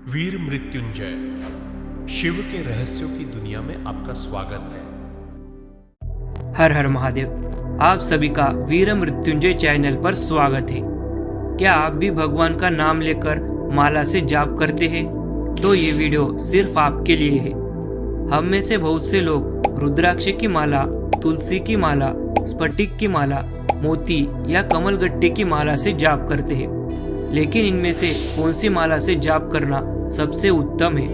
वीर मृत्युंजय शिव के रहस्यों की दुनिया में आपका स्वागत है। हर हर महादेव। आप सभी का वीर मृत्युंजय चैनल पर स्वागत है। क्या आप भी भगवान का नाम लेकर माला से जाप करते हैं? तो ये वीडियो सिर्फ आपके लिए है। हम में से बहुत से लोग रुद्राक्ष की माला, तुलसी की माला, स्फटिक की माला, मोती या कमलगट्टे की माला से जाप करते हैं। लेकिन इनमें से कौन सी माला से जाप करना सबसे उत्तम है?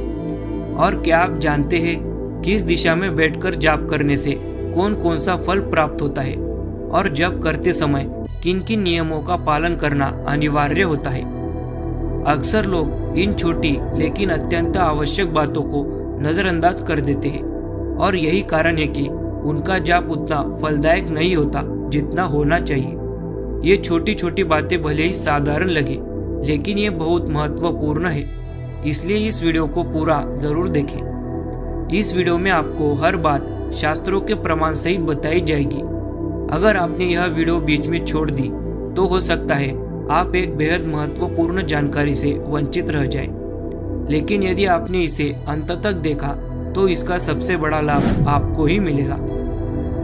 और क्या आप जानते हैं किस दिशा में बैठकर जाप करने से कौन कौन सा फल प्राप्त होता है? और जप करते समय किन किन नियमों का पालन करना अनिवार्य होता है? अक्सर लोग इन छोटी लेकिन अत्यंत आवश्यक बातों को नजरअंदाज कर देते हैं और यही कारण है कि उनका जाप उतना फलदायक नहीं होता जितना होना चाहिए। ये छोटी छोटी बातें भले ही साधारण लगे, लेकिन ये बहुत महत्वपूर्ण है, इसलिए इस वीडियो को पूरा जरूर देखें। इस वीडियो में आपको हर बात शास्त्रों के प्रमाण सहित बताई जाएगी। अगर आपने यह वीडियो बीच में छोड़ दी तो हो सकता है आप एक बेहद महत्वपूर्ण जानकारी से वंचित रह जाएं। लेकिन यदि आपने इसे अंत तक देखा तो इसका सबसे बड़ा लाभ आपको ही मिलेगा।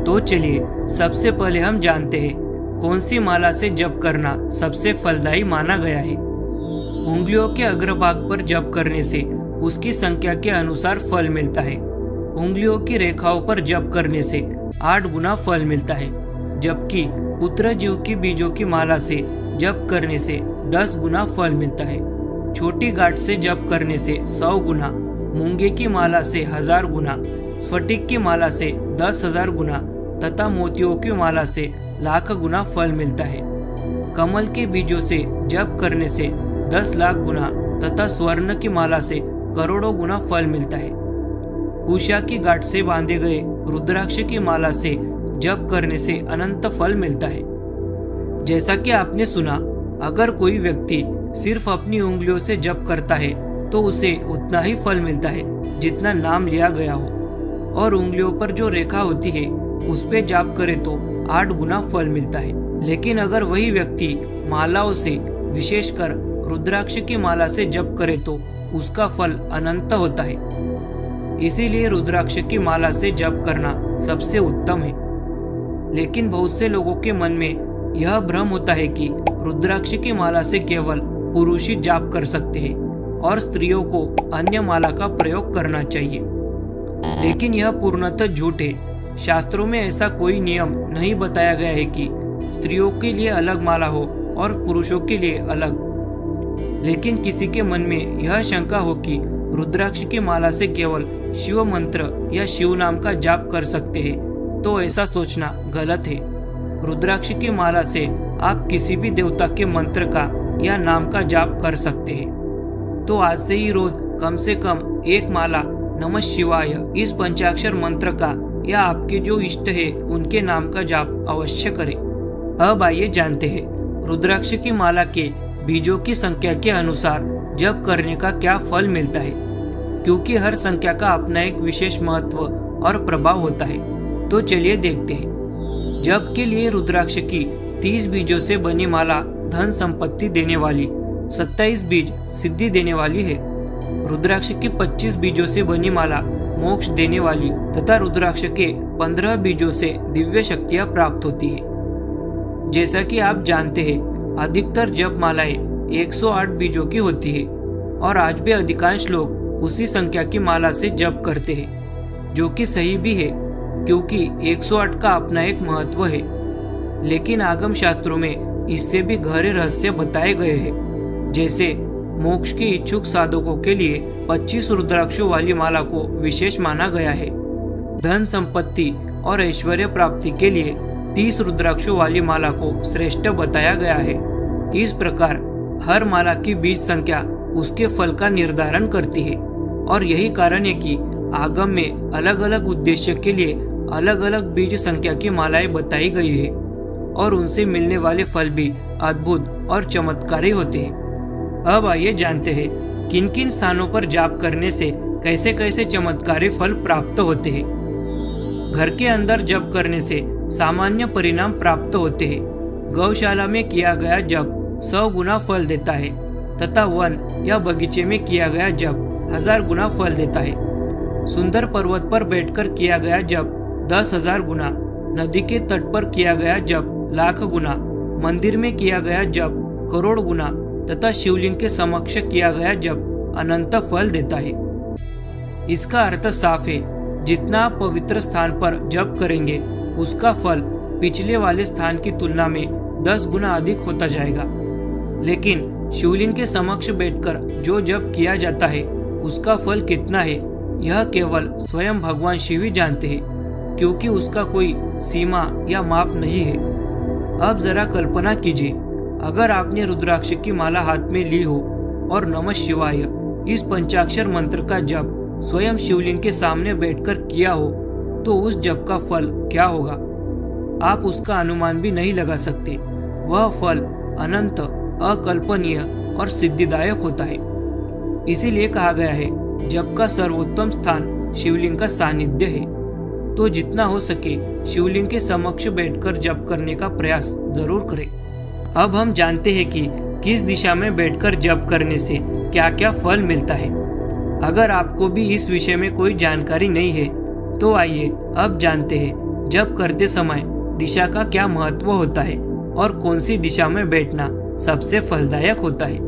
तो चलिए सबसे पहले हम जानते हैं कौन सी माला से जप करना सबसे फलदायी माना गया है। उंगलियों के अग्रभाग पर जप करने से उसकी संख्या के अनुसार फल मिलता है। उंगलियों की रेखाओं पर जप करने से 8 गुना फल मिलता है, जबकि पुत्रजीव की बीजों की माला से जप करने से 10 गुना फल मिलता है। छोटी गांठ से जप करने से 100 गुना, मूंगे की माला से 1000 गुना, स्फटिक की माला से 10,000 गुना तथा मोतियों की माला से लाख गुना फल मिलता है। कमल के बीजों से जप करने से 10 लाख गुना तथा स्वर्ण की माला से करोड़ों गुना फल मिलता है। कुशा की गांठ से बांधे गए रुद्राक्ष की माला से जप करने से अनंत फल मिलता है। जैसा कि आपने सुना, अगर कोई व्यक्ति सिर्फ अपनी उंगलियों से जप करता है तो उसे उतना ही फल मिलता है जितना नाम लिया गया हो, और उंगलियों पर जो रेखा होती है उस पे जाप करे तो 8 गुना फल मिलता है। लेकिन अगर वही व्यक्ति मालाओं से, विशेषकर रुद्राक्ष की माला से जप करे तो उसका फल अनंत होता है। इसीलिए रुद्राक्ष की माला से जप करना सबसे उत्तम है। लेकिन बहुत से लोगों के मन में यह भ्रम होता है कि रुद्राक्ष की माला से केवल पुरुष ही जाप कर सकते हैं और स्त्रियों को अन्य माला का प्रयोग करना चाहिए। लेकिन यह पूर्णतः झूठ है। शास्त्रों में ऐसा कोई नियम नहीं बताया गया है कि स्त्रियों के लिए अलग माला हो और पुरुषों के लिए अलग। लेकिन किसी के मन में यह शंका हो कि रुद्राक्ष की माला से केवल शिव मंत्र या शिव नाम का जाप कर सकते हैं, तो ऐसा सोचना गलत है। रुद्राक्ष की माला से आप किसी भी देवता के मंत्र का या नाम का जाप कर सकते हैं। तो आज से ही रोज कम से कम एक माला नमः शिवाय इस पंचाक्षर मंत्र का या आपके जो इष्ट है उनके नाम का जाप अवश्य करें। अब आइए जानते हैं रुद्राक्ष की माला के बीजों की संख्या के अनुसार जप करने का क्या फल मिलता है, क्योंकि हर संख्या का अपना एक विशेष महत्व और प्रभाव होता है। तो चलिए देखते हैं। जप के लिए रुद्राक्ष की 30 बीजों से बनी माला धन संपत्ति देने वाली, 27 बीज सिद्धि देने वाली है। रुद्राक्ष की 25 बीजों से बनी माला मोक्ष देने वाली तथा रुद्राक्ष के 15 बीजों से दिव्य शक्तियां प्राप्त होती है। जैसा कि आप जानते हैं, अधिकतर जप मालाएं 108 बीजों की होती है और आज भी अधिकांश लोग उसी संख्या की माला से जप करते हैं, जो कि सही भी है क्योंकि 108 का अपना एक महत्व है। लेकिन आगम शास्त्रों में इससे भी गहरे रहस्य बताए गए हैं। जैसे मोक्ष के इच्छुक साधकों के लिए 25 रुद्राक्षों वाली माला को विशेष माना गया है। धन संपत्ति और ऐश्वर्य प्राप्ति के लिए 30 रुद्राक्षों वाली माला को श्रेष्ठ बताया गया है। इस प्रकार हर माला की बीज संख्या उसके फल का निर्धारण करती है, और यही कारण है कि आगम में अलग अलग उद्देश्य के लिए अलग अलग बीज संख्या की मालाएं बताई गई है, और उनसे मिलने वाले फल भी अद्भुत और चमत्कारी होते हैं। अब आइए जानते हैं किन किन स्थानों पर जाप करने से कैसे कैसे चमत्कारी फल प्राप्त होते हैं। घर के अंदर जप करने से सामान्य परिणाम प्राप्त होते हैं। गौशाला में किया गया जप 100 गुना फल देता है तथा वन या बगीचे में किया गया जप 1000 गुना फल देता है। सुंदर पर्वत पर बैठकर किया गया जप 10,000 गुना, नदी के तट पर किया गया जप लाख गुना, मंदिर में किया गया जप करोड़ गुना तथा शिवलिंग के समक्ष किया गया जप अनंत फल देता है। इसका अर्थ साफ है, जितना आप पवित्र स्थान पर जप करेंगे उसका फल पिछले वाले स्थान की तुलना में 10 गुना अधिक होता जाएगा। लेकिन शिवलिंग के समक्ष बैठकर जो जप किया जाता है उसका फल कितना है यह केवल स्वयं भगवान शिव ही जानते हैं, क्योंकि उसका कोई सीमा या माप नहीं है। अब जरा कल्पना कीजिए, अगर आपने रुद्राक्ष की माला हाथ में ली हो और नमः शिवाय इस पंचाक्षर मंत्र का जप स्वयं शिवलिंग के सामने बैठकर किया हो तो उस जप का फल क्या होगा आप उसका अनुमान भी नहीं लगा सकते। वह फल अनंत, अकल्पनीय और सिद्धिदायक होता है। इसीलिए कहा गया है जप का सर्वोत्तम स्थान शिवलिंग का सानिध्य है। तो जितना हो सके शिवलिंग के समक्ष बैठकर जप करने का प्रयास जरूर करें। अब हम जानते हैं कि किस दिशा में बैठकर जप करने से क्या क्या फल मिलता है। अगर आपको भी इस विषय में कोई जानकारी नहीं है तो आइए अब जानते हैं जप करते समय दिशा का क्या महत्व होता है और कौन सी दिशा में बैठना सबसे फलदायक होता है।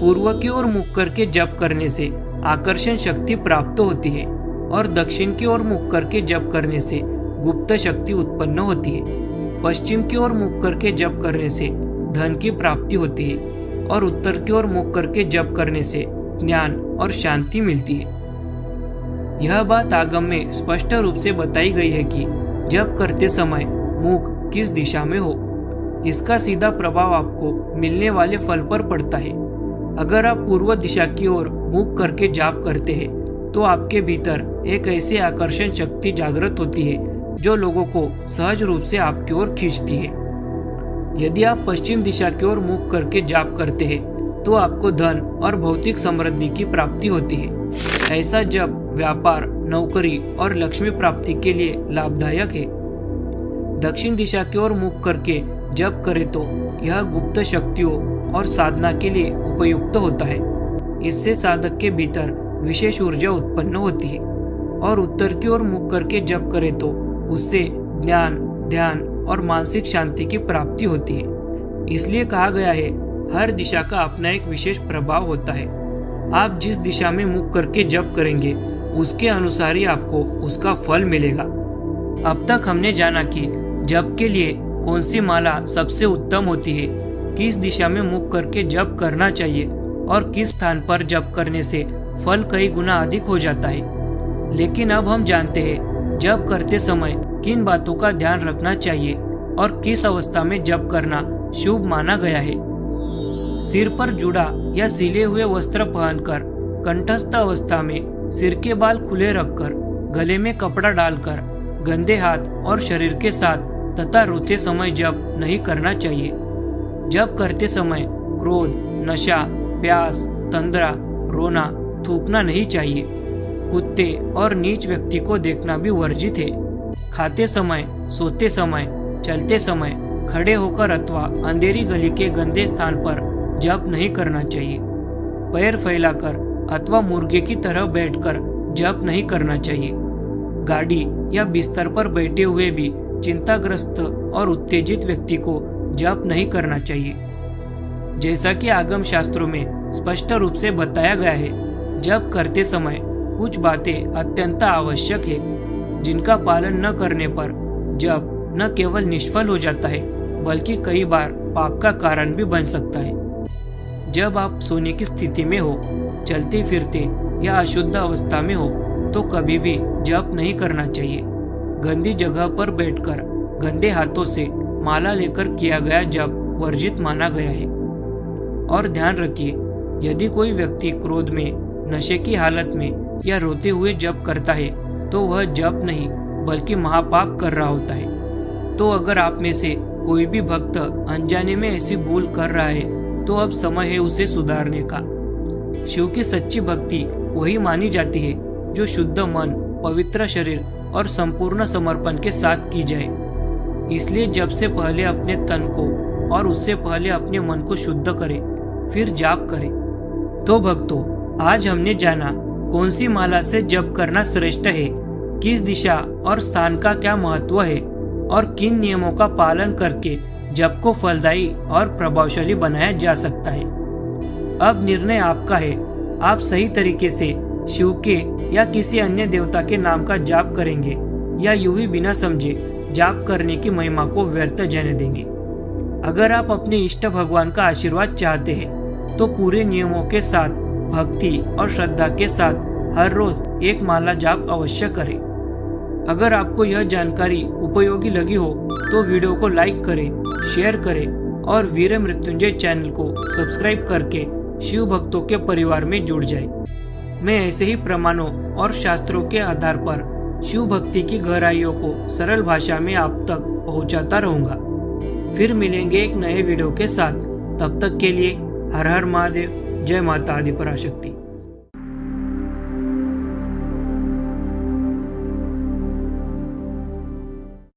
पूर्व की ओर मुख करके जप करने से आकर्षण शक्ति प्राप्त होती है और दक्षिण की ओर मुख करके जप करने से गुप्त शक्ति उत्पन्न होती है। पश्चिम की ओर मुख करके जप करने से धन की प्राप्ति होती है और उत्तर की ओर मुख करके जप करने से ज्ञान और शांति मिलती है। यह बात आगम में स्पष्ट रूप से बताई गई है कि जप करते समय मुख किस दिशा में हो, इसका सीधा प्रभाव आपको मिलने वाले फल पर पड़ता है। अगर आप पूर्व दिशा की ओर मुख करके जाप करते हैं तो आपके भीतर एक ऐसी आकर्षण शक्ति जागृत होती है जो लोगों को सहज रूप से आपकी ओर खींचती है। यदि आप पश्चिम दिशा की ओर मुख करके जाप करते हैं तो आपको धन और भौतिक समृद्धि की प्राप्ति होती है। ऐसा जप व्यापार, नौकरी और लक्ष्मी प्राप्ति के लिए लाभदायक है। दक्षिण दिशा की ओर मुख करके जप करें तो यह गुप्त शक्तियों और साधना के लिए उपयुक्त होता है। इससे साधक के भीतर विशेष ऊर्जा उत्पन्न होती है। और उत्तर की ओर मुख करके जप करें तो उससे ज्ञान, ध्यान और मानसिक शांति की प्राप्ति होती है। इसलिए कहा गया है हर दिशा का अपना एक विशेष प्रभाव होता है। आप जिस दिशा में मुख करके जप करेंगे उसके अनुसार ही आपको उसका फल मिलेगा। अब तक हमने जाना कि जप के लिए कौन सी माला सबसे उत्तम होती है, किस दिशा में मुख करके जप करना चाहिए और किस स्थान पर जप करने से फल कई गुना अधिक हो जाता है। लेकिन अब हम जानते हैं जप करते समय किन बातों का ध्यान रखना चाहिए और किस अवस्था में जप करना शुभ माना गया है। सिर पर जुड़ा या सिले हुए वस्त्र पहनकर कंठस्थ अवस्था में सिर के बाल खुले रखकर गले में कपड़ा डालकर गंदे हाथ और शरीर के साथ तथा रोते समय जप नहीं करना चाहिए। जप करते समय क्रोध, नशा, प्यास, तंद्रा, रोना, थूकना नहीं चाहिए। कुत्ते और नीच व्यक्ति को देखना भी वर्जित है। खाते समय, सोते समय, चलते समय खड़े होकर अथवा अंधेरी गली के गंदे स्थान पर जप नहीं करना चाहिए। पैर फैलाकर अथवा मुर्गे की तरह बैठकर जप नहीं करना चाहिए। गाड़ी या बिस्तर पर बैठे हुए भी चिंताग्रस्त और उत्तेजित व्यक्ति को जप नहीं करना चाहिए। जैसा कि आगम शास्त्रों में स्पष्ट रूप से बताया गया है, जप करते समय कुछ बातें अत्यंत आवश्यक है, जिनका पालन न करने पर जप न केवल निष्फल हो जाता है बल्कि कई बार पाप का कारण भी बन सकता है। जब आप सोने की स्थिति में हो, चलते फिरते या अशुद्ध अवस्था में हो तो कभी भी जप नहीं करना चाहिए। गंदी जगह पर बैठकर गंदे हाथों से माला लेकर किया गया जप वर्जित माना गया है। और ध्यान रखिए, यदि कोई व्यक्ति क्रोध में, नशे की हालत में या रोते हुए जप करता है तो वह जप नहीं बल्कि महापाप कर रहा होता है। तो अगर आप में से कोई भी भक्त अनजाने में ऐसी भूल कर रहा है तो अब समय है उसे सुधारने का। शिव की सच्ची भक्ति वही मानी जाती है जो शुद्ध मन, पवित्र शरीर और संपूर्ण समर्पण के साथ की जाए। इसलिए जब से पहले अपने तन को और उससे पहले अपने मन को शुद्ध करें फिर जाप करें। तो भक्तों, आज हमने जाना कौन सी माला से जप करना श्रेष्ठ है, किस दिशा और स्थान का क्या महत्व है और किन नियमों का पालन करके जप को फलदायी और प्रभावशाली बनाया जा सकता है। अब निर्णय आपका है, आप सही तरीके से शिव के या किसी अन्य देवता के नाम का जाप करेंगे या यूं ही बिना समझे जाप करने की महिमा को व्यर्थ जाने देंगे। अगर आप अपने इष्ट भगवान का आशीर्वाद चाहते हैं तो पूरे नियमों के साथ भक्ति और श्रद्धा के साथ हर रोज एक माला जाप अवश्य करें। अगर आपको यह जानकारी उपयोगी लगी हो तो वीडियो को लाइक करें, शेयर करें और वीर मृत्युंजय चैनल को सब्सक्राइब करके शिव भक्तों के परिवार में जुड़ जाए। मैं ऐसे ही प्रमाणों और शास्त्रों के आधार पर शिव भक्ति की गहराइयों को सरल भाषा में आप तक पहुंचाता रहूंगा। फिर मिलेंगे एक नए वीडियो के साथ। तब तक के लिए हर हर महादेव, जय माता आदिपराशक्ति।